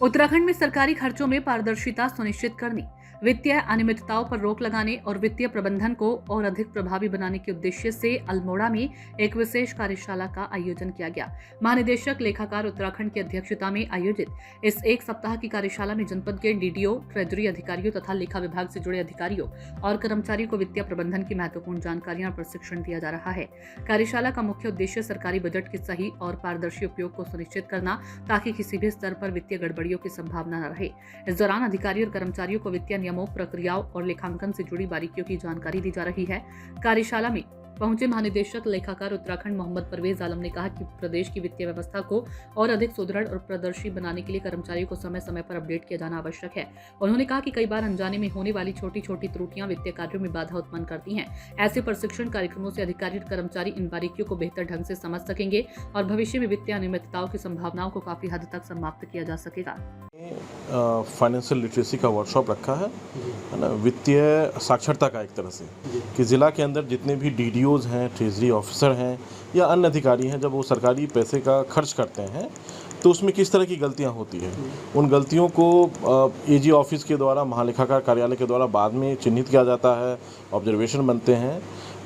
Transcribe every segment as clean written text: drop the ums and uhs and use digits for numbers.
उत्तराखंड में सरकारी खर्चों में पारदर्शिता सुनिश्चित करने, वित्तीय अनियमितताओं पर रोक लगाने और वित्तीय प्रबंधन को और अधिक प्रभावी बनाने के उद्देश्य से अल्मोड़ा में एक विशेष कार्यशाला का आयोजन किया गया। महानिदेशक लेखाकार उत्तराखंड की अध्यक्षता में आयोजित इस एक सप्ताह की कार्यशाला में जनपद के डीडीओ, ट्रेजरी अधिकारियों तथा लेखा विभाग से जुड़े अधिकारियों और कर्मचारियों को वित्तीय प्रबंधन की महत्वपूर्ण जानकारियां और प्रशिक्षण दिया जा रहा है। कार्यशाला का मुख्य उद्देश्य सरकारी बजट के सही और पारदर्शी उपयोग को सुनिश्चित करना, ताकि किसी भी स्तर पर वित्तीय गड़बड़ियों की संभावना न रहे। इस दौरान अधिकारियों और कर्मचारियों को वित्तीय नियमों, प्रक्रियाओं और लेखांकन से जुड़ी बारीकियों की जानकारी दी जा रही है। कार्यशाला में पहुंचे महानिदेशक लेखाकार उत्तराखंड मोहम्मद परवेज आलम ने कहा कि प्रदेश की वित्तीय व्यवस्था को और अधिक सुदृढ़ और पारदर्शी बनाने के लिए कर्मचारियों को समय समय पर अपडेट किया जाना आवश्यक है। उन्होंने कहा कि कई बार अनजाने में होने वाली छोटी छोटी त्रुटियां वित्तीय कार्यों में बाधा उत्पन्न करती हैं। ऐसे प्रशिक्षण कार्यक्रमों से अधिकारी और कर्मचारी इन बारीकियों को बेहतर ढंग से समझ सकेंगे और भविष्य में वित्तीय अनियमितताओं की संभावनाओं को काफी हद तक समाप्त किया जा सकेगा। फाइनेंशियल लिटरेसी का वर्कशॉप रखा है ना, वित्तीय साक्षरता का एक तरह से, कि ज़िला के अंदर जितने भी डीडीओज़ हैं, ट्रेजरी ऑफिसर हैं या अन्य अधिकारी हैं, जब वो सरकारी पैसे का खर्च करते हैं तो उसमें किस तरह की गलतियां होती है, उन गलतियों को एजी ऑफिस के द्वारा, महालेखाकार कार्यालय के द्वारा बाद में चिन्हित किया जाता है, ऑब्जर्वेशन बनते हैं,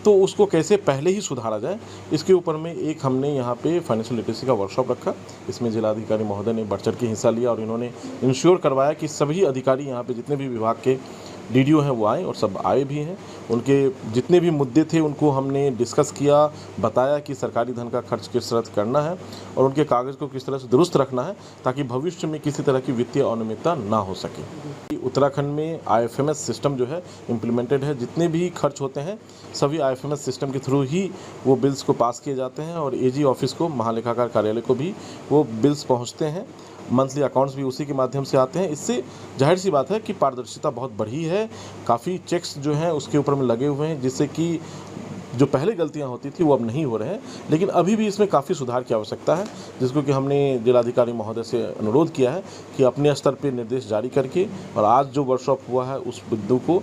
तो उसको कैसे पहले ही सुधारा जाए, इसके ऊपर में एक हमने यहाँ पे फाइनेंशियल लिटरेसी का वर्कशॉप रखा। इसमें जिलाधिकारी महोदय ने बढ़ चढ़ के हिस्सा लिया और इन्होंने इंश्योर करवाया कि सभी अधिकारी यहाँ पे जितने भी विभाग के डीडीओ हैं वो आए, और सब आए भी हैं। उनके जितने भी मुद्दे थे उनको हमने डिस्कस किया, बताया कि सरकारी धन का खर्च किस तरह से करना है और उनके कागज़ को किस तरह से दुरुस्त रखना है, ताकि भविष्य में किसी तरह की वित्तीय अनियमितता ना हो सके। उत्तराखंड में IFMS सिस्टम जो है इम्प्लीमेंटेड है। जितने भी खर्च होते हैं सभी IFMS सिस्टम के थ्रू ही वो बिल्स को पास किए जाते हैं और एजी ऑफिस को, महालेखाकार कार्यालय को भी वो बिल्स पहुँचते हैं। मंथली अकाउंट्स भी उसी के माध्यम से आते हैं। इससे जाहिर सी बात है कि पारदर्शिता बहुत बढ़ी है। काफ़ी चेक्स जो हैं उसके ऊपर में लगे हुए हैं, जिससे कि जो पहले गलतियां होती थी वो अब नहीं हो रहे हैं। लेकिन अभी भी इसमें काफ़ी सुधार की आवश्यकता है, जिसको कि हमने जिलाधिकारी महोदय से अनुरोध किया है कि अपने स्तर पर निर्देश जारी करके, और आज जो वर्कशॉप हुआ है उस बिंदु को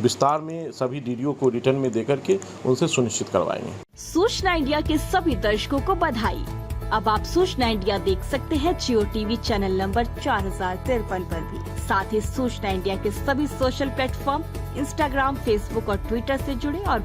विस्तार में सभी डीडीओ को रिटर्न में देकर के उनसे सुनिश्चित करवाएंगे। सूचना इंडिया के सभी दर्शकों को बधाई। अब आप सूचना इंडिया देख सकते हैं जियो टीवी चैनल नंबर 4053 पर भी। साथ ही सूचना इंडिया के सभी सोशल प्लेटफॉर्म इंस्टाग्राम, फेसबुक और ट्विटर से जुड़े और